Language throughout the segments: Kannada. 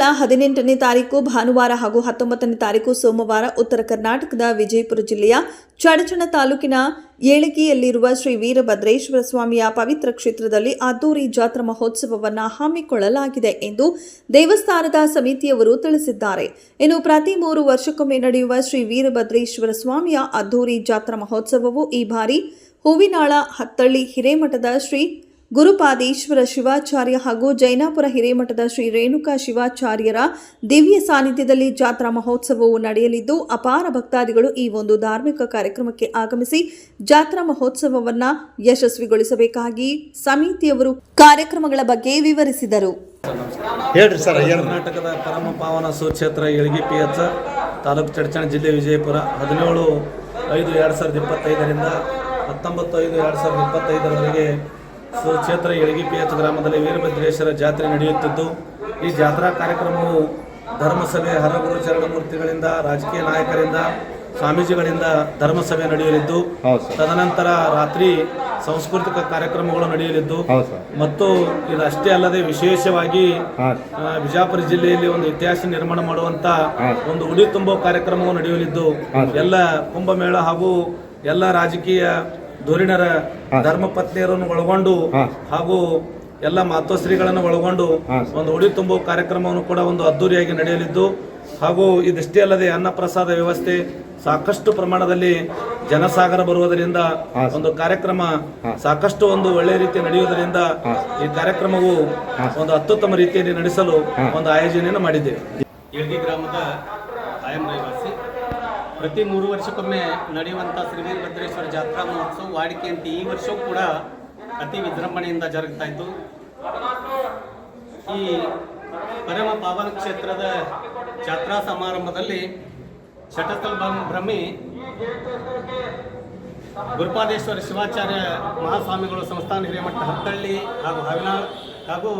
18ನೇ ತಾರೀಕು ಭಾನುವಾರ ಹಾಗೂ 19ನೇ ತಾರೀಕು ಸೋಮವಾರ ಉತ್ತರ ಕರ್ನಾಟಕದ ವಿಜಯಪುರ ಜಿಲ್ಲೆಯ ಚಡಚಣ ತಾಲೂಕಿನ ಏಳಗಿಯಲ್ಲಿರುವ ಶ್ರೀ ವೀರಭದ್ರೇಶ್ವರ ಸ್ವಾಮಿಯ ಪವಿತ್ರ ಕ್ಷೇತ್ರದಲ್ಲಿ ಅದ್ದೂರಿ ಜಾತ್ರಾ ಮಹೋತ್ಸವವನ್ನು ಹಮ್ಮಿಕೊಳ್ಳಲಾಗಿದೆ ಎಂದು ದೇವಸ್ಥಾನದ ಸಮಿತಿಯವರು ತಿಳಿಸಿದ್ದಾರೆ. ಇನ್ನು ಪ್ರತಿ 3 ವರ್ಷಕ್ಕೊಮ್ಮೆ ನಡೆಯುವ ಶ್ರೀ ವೀರಭದ್ರೇಶ್ವರ ಸ್ವಾಮಿಯ ಅದ್ದೂರಿ ಜಾತ್ರಾ ಮಹೋತ್ಸವವು ಈ ಬಾರಿ ಹೂವಿನಾಳ ಹತ್ತಳ್ಳಿ ಹಿರೇಮಠದ ಶ್ರೀ ಗುರುಪಾದೇಶ್ವರ ಶಿವಾಚಾರ್ಯ ಹಾಗೂ ಜೈನಾಪುರ ಹಿರೇಮಠದ ಶ್ರೀ ರೇಣುಕಾ ಶಿವಾಚಾರ್ಯರ ದಿವ್ಯ ಸಾನ್ನಿಧ್ಯದಲ್ಲಿ ಜಾತ್ರಾ ಮಹೋತ್ಸವವು ನಡೆಯಲಿದ್ದು, ಅಪಾರ ಭಕ್ತಾದಿಗಳು ಈ ಒಂದು ಧಾರ್ಮಿಕ ಕಾರ್ಯಕ್ರಮಕ್ಕೆ ಆಗಮಿಸಿ ಜಾತ್ರಾ ಮಹೋತ್ಸವವನ್ನು ಯಶಸ್ವಿಗೊಳಿಸಬೇಕಾಗಿ ಸಮಿತಿಯವರು ಕಾರ್ಯಕ್ರಮಗಳ ಬಗ್ಗೆ ವಿವರಿಸಿದರು. ಕರ್ನಾಟಕದ ಪರಮ ಪಾವನ ಸುಕ್ಷೇತ್ರ ಏಳಗಿ PH ತಾಲೂಕು ಚಡಚಣ ಜಿಲ್ಲೆ ವಿಜಯಪುರ 17/5/2025ರಿಂದ 19/5/2025ರವರೆಗೆ ಸುಕ್ಷೇತ್ರ ಏಳಗಿ PH ಗ್ರಾಮದಲ್ಲಿ ವೀರಭದ್ರೇಶ್ವರ ಜಾತ್ರೆ ನಡೆಯುತ್ತಿದ್ದು, ಈ ಜಾತ್ರಾ ಕಾರ್ಯಕ್ರಮವು ಧರ್ಮಸಭೆ ಹರಗುರು ಚರಣಮೂರ್ತಿಗಳಿಂದ, ರಾಜಕೀಯ ನಾಯಕರಿಂದ, ಸ್ವಾಮೀಜಿಗಳಿಂದ ಧರ್ಮಸಭೆ ನಡೆಯಲಿದ್ದು, ತದನಂತರ ರಾತ್ರಿ ಸಾಂಸ್ಕೃತಿಕ ಕಾರ್ಯಕ್ರಮಗಳು ನಡೆಯಲಿದ್ದು ಮತ್ತು ಇದಷ್ಟೇ ಅಲ್ಲದೆ ವಿಶೇಷವಾಗಿ ಬಿಜಾಪುರ ಜಿಲ್ಲೆಯಲ್ಲಿ ಒಂದು ಇತಿಹಾಸ ನಿರ್ಮಾಣ ಮಾಡುವಂತ ಒಂದು ಉಡಿ ತುಂಬೋ ಕಾರ್ಯಕ್ರಮವು ನಡೆಯಲಿದ್ದು, ಎಲ್ಲ ಕುಂಭಮೇಳ ಹಾಗೂ ಎಲ್ಲ ರಾಜಕೀಯ ಧುರೀಣರ ಧರ್ಮಪತ್ನಿಯರನ್ನು ಒಳಗೊಂಡು ಹಾಗೂ ಎಲ್ಲ ಮಾತೋಶ್ರೀಗಳನ್ನು ಒಳಗೊಂಡು ಒಂದು ಉಡಿ ತುಂಬುವ ಕಾರ್ಯಕ್ರಮವನ್ನು ಕೂಡ ಒಂದು ಅದ್ದೂರಿಯಾಗಿ ನಡೆಯಲಿದ್ದು, ಹಾಗೂ ಇದಿಷ್ಟೇ ಅಲ್ಲದೆ ಅನ್ನ ಪ್ರಸಾದ ವ್ಯವಸ್ಥೆ ಸಾಕಷ್ಟು ಪ್ರಮಾಣದಲ್ಲಿ ಜನಸಾಗರ ಬರುವುದರಿಂದ ಒಂದು ಕಾರ್ಯಕ್ರಮ ಸಾಕಷ್ಟು ಒಂದು ಒಳ್ಳೆಯ ರೀತಿ ನಡೆಯುವುದರಿಂದ ಈ ಕಾರ್ಯಕ್ರಮವು ಒಂದು ಅತ್ಯುತ್ತಮ ರೀತಿಯಲ್ಲಿ ನಡೆಸಲು ಒಂದು ಆಯೋಜನೆಯನ್ನು ಮಾಡಿದ್ದೇವೆ. ಏಳಗಿ ಗ್ರಾಮದ ಕಾಯಂ ರಹಿವಾಸಿ ಪ್ರತಿ 3 ವರ್ಷಕ್ಕೊಮ್ಮೆ ನಡೆಯುವಂಥ ಶ್ರೀ ವೀರಭದ್ರೇಶ್ವರ ಜಾತ್ರಾ ಮಹೋತ್ಸವ ವಾಡಿಕೆಯಂತೆ ಈ ವರ್ಷವೂ ಕೂಡ ಅತಿ ವಿಜೃಂಭಣೆಯಿಂದ ಜರುಗ್ತಾ ಇತ್ತು. ಈ ಪರಮ ಪಾವನ ಕ್ಷೇತ್ರದ ಜಾತ್ರಾ ಸಮಾರಂಭದಲ್ಲಿ ಶಟಸ್ಥಲ ಬ್ರಹ್ಮಿ ಗುರುಪಾದೇಶ್ವರ ಶಿವಾಚಾರ್ಯ ಮಹಾಸ್ವಾಮಿಗಳು ಸಂಸ್ಥಾನ ಹಿರೇಮಠ ಹತ್ತಳ್ಳಿ ಹಾಗೂ ಹವಿನಾಳ್ ಹಾಗೂ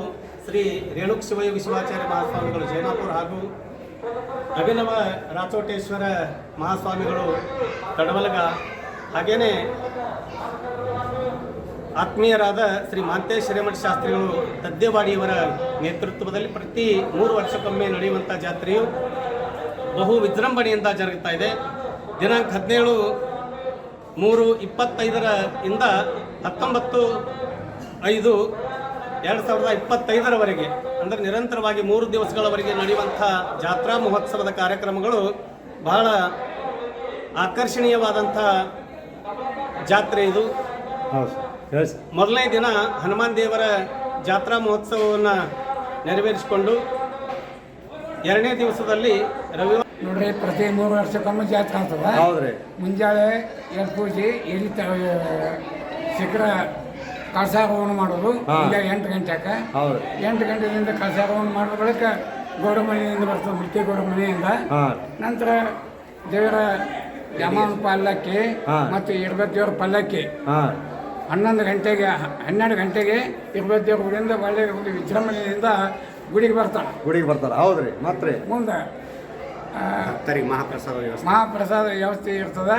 ಶ್ರೀ ರೇಣುಕ ಶಿವಯೋಗಿ ಶಿವಾಚಾರ್ಯ ಮಹಾಸ್ವಾಮಿಗಳು ಜೈನಾಪುರ ಹಾಗೂ ಅಭಿನವ ರಾಚೋಟೇಶ್ವರ ಮಹಾಸ್ವಾಮಿಗಳು ಕಡವಲಗ, ಹಾಗೇನೆ ಆತ್ಮೀಯರಾದ ಶ್ರೀ ಮಾಂತೇಶ್ ಹಿರೇಮಠ ಶಾಸ್ತ್ರಿಗಳು ತದ್ದೇವಾಡಿಯವರ ನೇತೃತ್ವದಲ್ಲಿ ಪ್ರತಿ 3 ವರ್ಷಕ್ಕೊಮ್ಮೆ ನಡೆಯುವಂಥ ಜಾತ್ರೆಯು ಬಹು ವಿಜೃಂಭಣೆಯಿಂದ ಜರುಗುತ್ತಾ ಇದೆ. ದಿನಾಂಕ 17/3/25ರಿಂದ 19/5/2025ರವರೆಗೆ ಅಂದರೆ ನಿರಂತರವಾಗಿ 3 ದಿವಸಗಳವರೆಗೆ ನಡೆಯುವಂಥ ಜಾತ್ರಾ ಮಹೋತ್ಸವದ ಕಾರ್ಯಕ್ರಮಗಳು ಬಹಳ ಆಕರ್ಷಣೀಯವಾದಂಥ ಜಾತ್ರೆ ಇದು. ಮೊದಲನೇ ದಿನ ಹನುಮಾನ್ ದೇವರ ಜಾತ್ರಾ ಮಹೋತ್ಸವವನ್ನು ನೆರವೇರಿಸಿಕೊಂಡು 2ನೇ ದಿವಸದಲ್ಲಿ ರವಿವಾರ ನೋಡ್ರಿ ಪ್ರತಿ 3 ವರ್ಷಕ್ಕೊಮ್ಮೆ ಜಾತ್ರೆ ಆಗ್ತದೆ. ಮುಂಜಾನೆ ಎದ್ದು ಪೂಜೆ ಎಲ್ಲಿ ಶಿಖರ ಕಳಸಾರೋಹಣ ಮಾಡೋದು ಮುಂಜಾನೆ 8 ಗಂಟೆಗೆ. 8 ಗಂಟೆಯಿಂದ ಕಳಸಾರೋಹಣ ಮಾಡಿದ ಬಳಿಕ ಗೌಡ ಮನೆಯಿಂದ ಬರ್ತದೆ, ಮುಖ್ಯ ಗೌಡ ಮನೆಯಿಂದ. ನಂತರ ದೇವರ ಯಮನ ಪಲ್ಲಕ್ಕಿ ಮತ್ತು ಇರ್ಬತ್ತೇವ್ರ ಪಲ್ಲಕ್ಕಿ 12 ಗಂಟೆಗೆ ಇರ್ಬತ್ತೇವ್ರ ಗುಡಿಯಿಂದ ಒಳ್ಳೆ ವಿಜೃಂಭಣೆಯಿಂದ ಗುಡಿಗೆ ಬರ್ತಾರೆ. ಹೌದ್ರಿ. ಮತ್ತೆ ಮುಂದೆ ಮಹಾಪ್ರಸಾದ ವ್ಯವಸ್ಥೆ ಇರ್ತದೆ.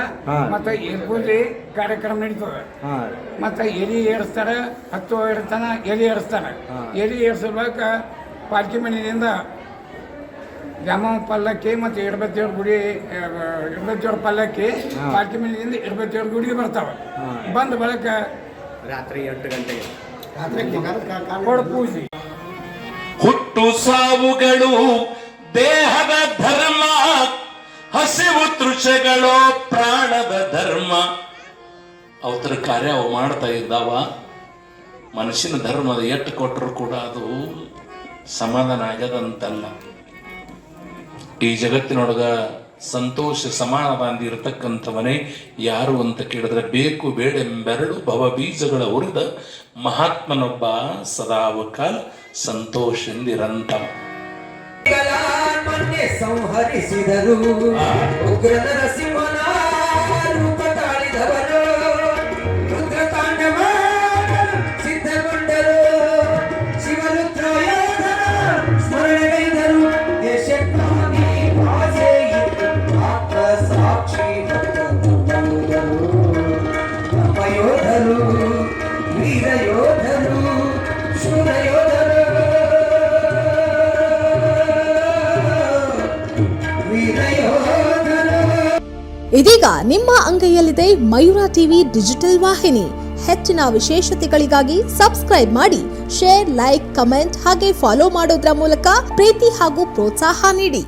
ಮತ್ತು ಪೂಜೆ ಕಾರ್ಯಕ್ರಮ ನಡೀತದೆ. ಮತ್ತು ಎಲಿ ಏರಿಸ್ತಾರೆ, 10 ತನ ಎಲಿ ಏರಿಸ್ತಾರೆ. ಎಲಿ ಏರಿಸಬೇಕು ಪಾಲ್ಕಿ ಮನೆಯಿಂದ ಜಮಾ ಪಲ್ಲಕ್ಕಿ ಮತ್ತು ಇರ್ಬತ್ತೇವ್ರ ಗುಡಿ, ಇರ್ಬತ್ತೇವ್ರ ಪಲ್ಲಕ್ಕಿ ಪಾಲ್ಕಿ ಮನೆಯಿಂದ ಇರ್ಬತ್ತೇವ್ರ ಗುಡಿಗೆ ಬರ್ತಾವೆ. ಬಂದ ಬಳಿಕ ರಾತ್ರಿ 8 ಗಂಟೆಗೆ ಪೂಜೆ. ಹುಟ್ಟು ಸಾವುಗಳು ದೇಹದ ಧರ್ಮ, ಹಸಿವು ತೃಷಗಳು ಪ್ರಾಣದ ಧರ್ಮ. ಅವತರ ಕಾರ್ಯ ಅವು ಮಾಡ್ತಾ ಇದ್ದಾವ. ಮನುಷ್ಯನ ಧರ್ಮದ ಎಟ್ಟು ಕೊಟ್ಟರು ಕೂಡ ಅದು ಸಮಾಧಾನ ಆಗ್ಯದಂತಲ್ಲ. ಈ ಜಗತ್ತಿನೊಳಗ ಸಂತೋಷ ಸಮಾಧಾನ ಇರತಕ್ಕಂಥವನೇ ಯಾರು ಅಂತ ಕೇಳಿದ್ರೆ ಬೇಕು ಬೇಡೆಂಬೆರಡು ಭವ ಬೀಜಗಳ ಉರಿದ ಮಹಾತ್ಮನೊಬ್ಬ ಸದಾವಕಾಲ ಸಂತೋಷದಿಂದಿರಂತವ. ಸಂಹರಿಸಿದರು ಉಗ್ರ ನರಸಿಂಹನ ರೂಪ ತಾಳಿದವರು, ರುದ್ರ ತಾಂಡವ ಸಿದ್ಧಗೊಂಡರು, ಶಿವರುದ್ರಯೋಧನ ಸ್ಮರಣೆಗೈದರು. ದೇಶಕ್ಕಾಗಿ ಆಸೆ ಆತ್ಮ ಸಾಕ್ಷಿ ನಮ್ಮ ಯೋಧರು, ವೀರ ಯೋಧರು, ಶೂರ ಯೋಧರು. ವೀರಯೋಧರು. ಇದೀಗ ನಿಮ್ಮ ಅಂಗೈಯಲ್ಲಿದೆ ಮಯೂರ ಟಿವಿ ಡಿಜಿಟಲ್ ವಾಹಿನಿ. ಹೆಚ್ಚಿನ ವಿಶೇಷತೆಗಳಿಗಾಗಿ ಸಬ್ಸ್ಕ್ರೈಬ್ ಮಾಡಿ, ಶೇರ್, ಲೈಕ್, ಕಮೆಂಟ್ ಹಾಗೆ ಫಾಲೋ ಮಾಡೋದ್ರ ಮೂಲಕ ಪ್ರೀತಿ ಹಾಗೂ ಪ್ರೋತ್ಸಾಹ ನೀಡಿ.